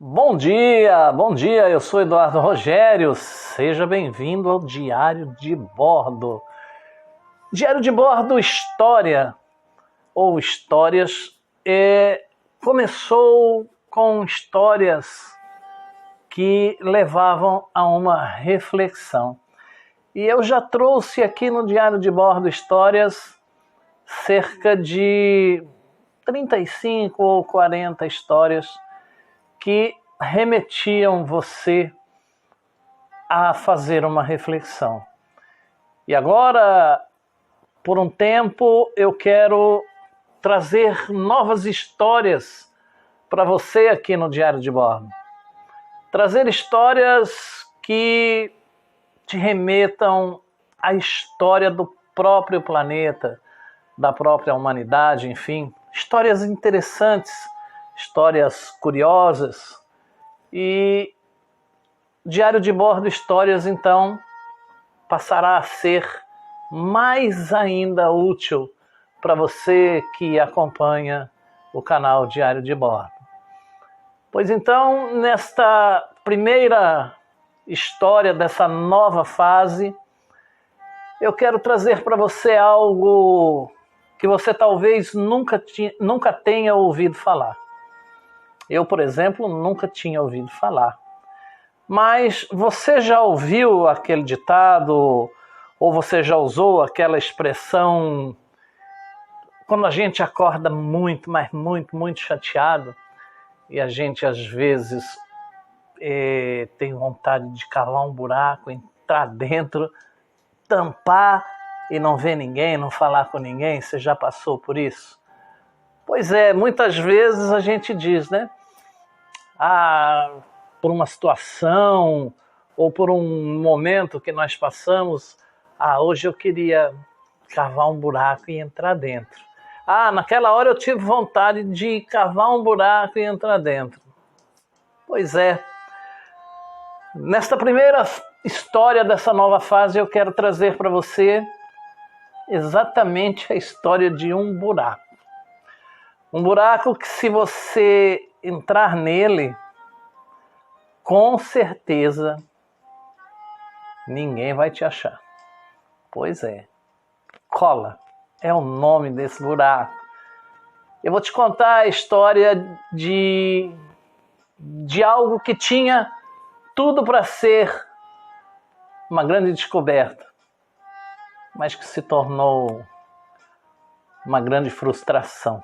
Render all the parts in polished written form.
Bom dia, eu sou Eduardo Rogério, seja bem-vindo ao Diário de Bordo. Diário de Bordo História, ou Histórias, começou com histórias que levavam a uma reflexão. E eu já trouxe aqui no Diário de Bordo Histórias cerca de 35 ou 40 histórias que remetiam você a fazer uma reflexão. E agora, por um tempo, eu quero trazer novas histórias para você aqui no Diário de Bordo. Trazer histórias que te remetam à história do próprio planeta, da própria humanidade, enfim. Histórias interessantes, histórias curiosas. E Diário de Bordo Histórias, então, passará a ser mais ainda útil para você que acompanha o canal Diário de Bordo. Pois então, nesta primeira história dessa nova fase, eu quero trazer para você algo que você talvez nunca tenha ouvido falar. Eu, por exemplo, nunca tinha ouvido falar. Mas você já ouviu aquele ditado, ou você já usou aquela expressão, quando a gente acorda muito, mas muito chateado, e a gente às vezes tem vontade de cavar um buraco, entrar dentro, tampar e não ver ninguém, não falar com ninguém? Você já passou por isso? Pois é, muitas vezes a gente diz, né? Por uma situação ou por um momento que nós passamos, hoje eu queria cavar um buraco e entrar dentro. Naquela hora eu tive vontade de cavar um buraco e entrar dentro. Pois é, nesta primeira história dessa nova fase eu quero trazer para você exatamente a história de um buraco. Um buraco que, se você entrar nele, com certeza ninguém vai te achar. Pois é, cola é o nome desse buraco. Eu vou te contar a história de algo que tinha tudo para ser uma grande descoberta, mas que se tornou uma grande frustração.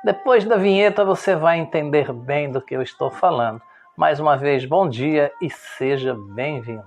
Depois da vinheta você vai entender bem do que eu estou falando. Mais uma vez, bom dia e seja bem-vindo.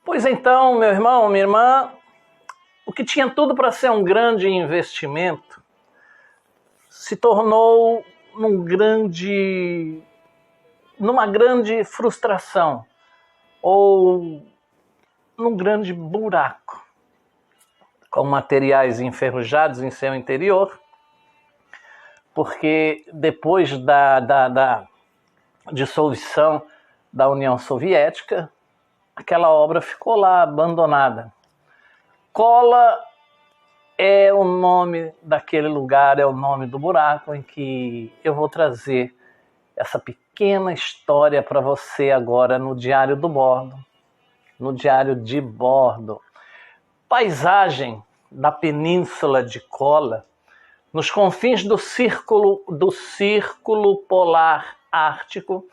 Pois então, meu irmão, minha irmã, o que tinha tudo para ser um grande investimento se tornou numa grande frustração ou num grande buraco, com materiais enferrujados em seu interior, porque depois da dissolução da União Soviética, aquela obra ficou lá abandonada. Cola é o nome daquele lugar, é o nome do buraco em que eu vou trazer essa pequena história para você agora no Diário do Bordo, no Diário de Bordo. Paisagem da Península de Kola, nos confins do Círculo Polar Ártico,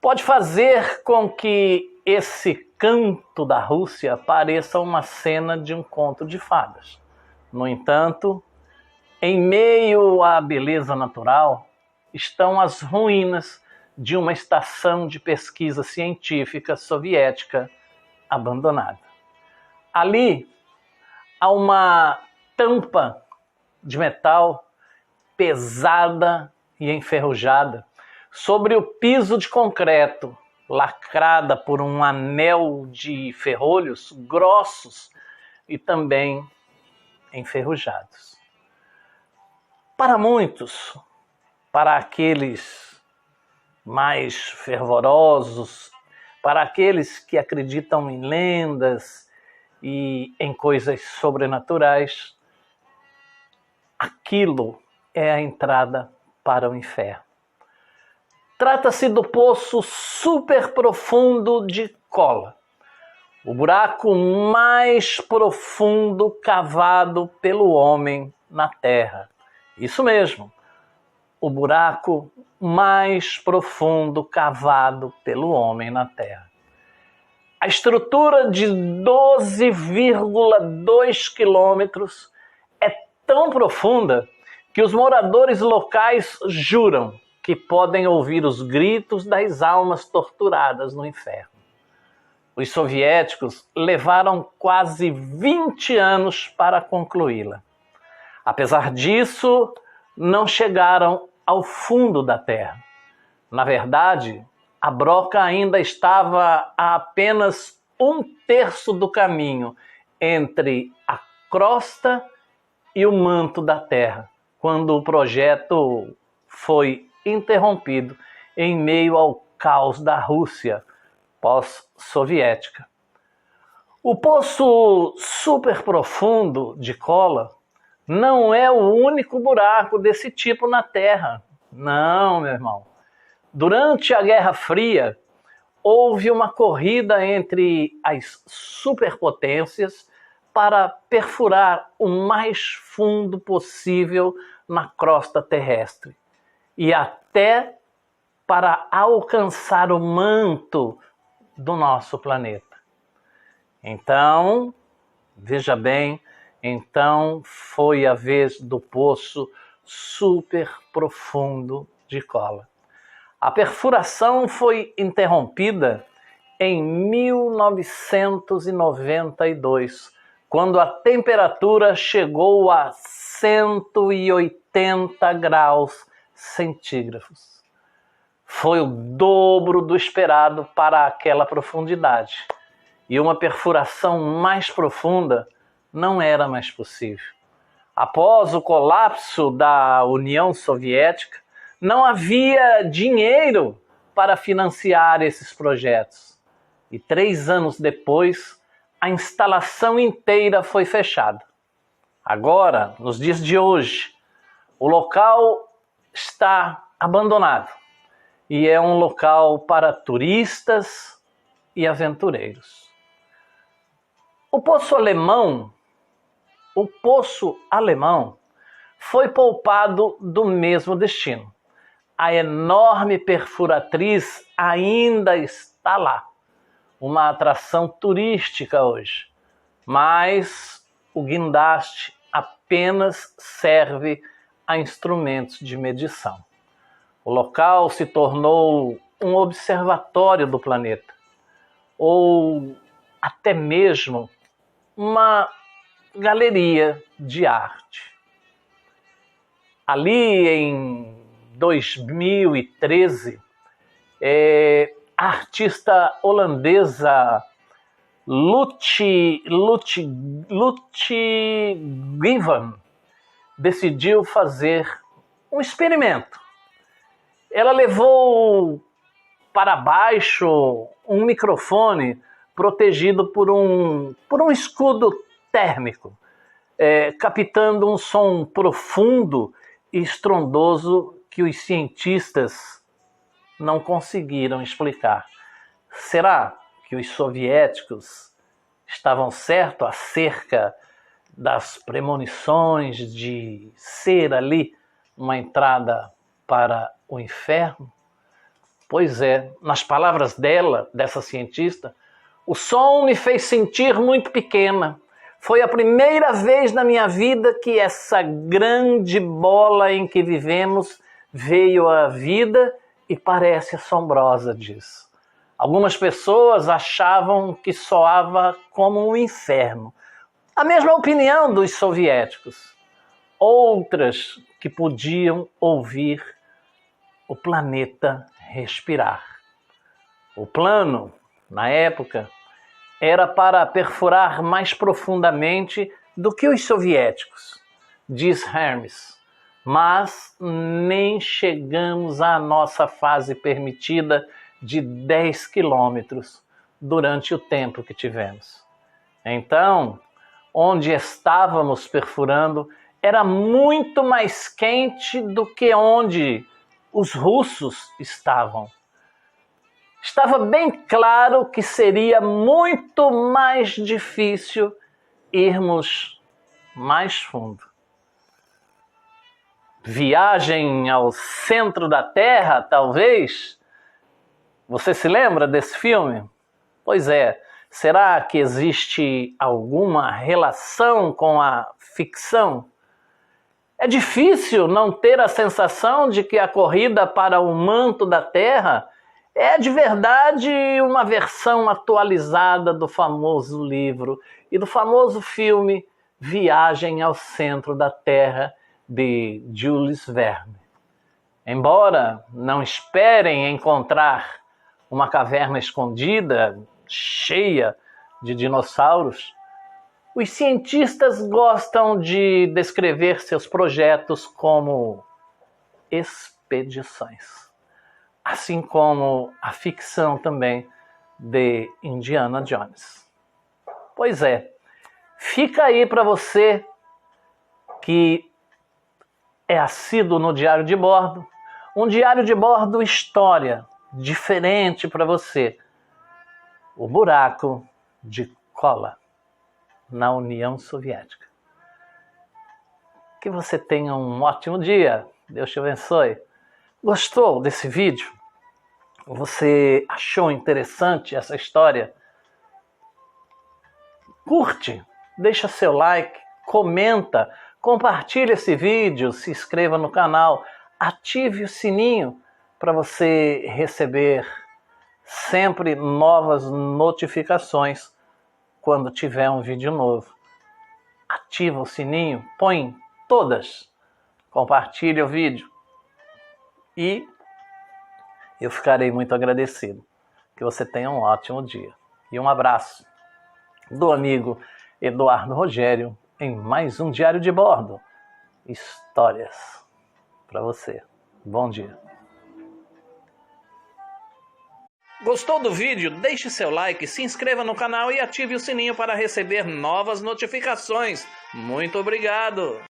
pode fazer com que esse canto da Rússia pareça uma cena de um conto de fadas. No entanto, em meio à beleza natural, estão as ruínas de uma estação de pesquisa científica soviética abandonada. Ali há uma tampa de metal pesada e enferrujada sobre o piso de concreto lacrada por um anel de ferrolhos grossos e também enferrujados. Para muitos, para aqueles mais fervorosos, para aqueles que acreditam em lendas e em coisas sobrenaturais, aquilo é a entrada para o inferno. Trata-se do poço super profundo de Kola, o buraco mais profundo cavado pelo homem na terra. Isso mesmo, o buraco mais profundo cavado pelo homem na terra. A estrutura de 12,2 quilômetros é tão profunda que os moradores locais juram que podem ouvir os gritos das almas torturadas no inferno. Os soviéticos levaram quase 20 anos para concluí-la. Apesar disso, não chegaram ao fundo da terra. Na verdade, a broca ainda estava a apenas 1/3 do caminho entre a crosta e o manto da terra, quando o projeto foi interrompido em meio ao caos da Rússia pós-soviética. O poço super profundo de Kola não é o único buraco desse tipo na Terra. Não, meu irmão. Durante a Guerra Fria, houve uma corrida entre as superpotências para perfurar o mais fundo possível na crosta terrestre e até para alcançar o manto do nosso planeta. Então, veja bem, então foi a vez do poço super profundo de Kola. A perfuração foi interrompida em 1992, quando a temperatura chegou a 180 graus centígrados. Foi o dobro do esperado para aquela profundidade. E uma perfuração mais profunda não era mais possível. Após o colapso da União Soviética, não havia dinheiro para financiar esses projetos. E 3 anos depois, a instalação inteira foi fechada. Agora, nos dias de hoje, o local está abandonado e é um local para turistas e aventureiros. O Poço Alemão foi poupado do mesmo destino. A enorme perfuratriz ainda está lá, uma atração turística hoje, mas o guindaste apenas serve a instrumentos de medição. O local se tornou um observatório do planeta, ou até mesmo uma galeria de arte. Ali em 2013, a artista holandesa Lutje Guivan decidiu fazer um experimento. Ela levou para baixo um microfone protegido por um escudo térmico, captando um som profundo e estrondoso que os cientistas não conseguiram explicar. Será que os soviéticos estavam certos acerca das premonições de ser ali uma entrada para o inferno? Pois é, nas palavras dessa cientista, o som me fez sentir muito pequena. Foi a primeira vez na minha vida que essa grande bola em que vivemos veio à vida e parece assombrosa disso. Algumas pessoas achavam que soava como um inferno. A mesma opinião dos soviéticos. Outras que podiam ouvir o planeta respirar. O plano, na época, era para perfurar mais profundamente do que os soviéticos, diz Hermes, mas nem chegamos à nossa fase permitida de 10 quilômetros durante o tempo que tivemos. Então, onde estávamos perfurando era muito mais quente do que onde os russos estavam. Estava bem claro que seria muito mais difícil irmos mais fundo. Viagem ao centro da Terra, talvez? Você se lembra desse filme? Pois é, será que existe alguma relação com a ficção? É difícil não ter a sensação de que a corrida para o manto da Terra é de verdade uma versão atualizada do famoso livro e do famoso filme Viagem ao Centro da Terra, de Jules Verne. Embora não esperem encontrar uma caverna escondida, cheia de dinossauros, os cientistas gostam de descrever seus projetos como expedições, assim como a ficção também de Indiana Jones. Pois é, fica aí para você que é assíduo no diário de bordo, um diário de bordo história, diferente para você. O buraco de cola na União Soviética. Que você tenha um ótimo dia. Deus te abençoe. Gostou desse vídeo? Você achou interessante essa história? Curte, deixa seu like, comenta, compartilhe esse vídeo, se inscreva no canal, ative o sininho para você receber sempre novas notificações quando tiver um vídeo novo. Ativa o sininho, põe todas, compartilhe o vídeo e eu ficarei muito agradecido. Que você tenha um ótimo dia. E um abraço do amigo Eduardo Rogério em mais um Diário de Bordo. Histórias para você. Bom dia. Gostou do vídeo? Deixe seu like, se inscreva no canal e ative o sininho para receber novas notificações. Muito obrigado!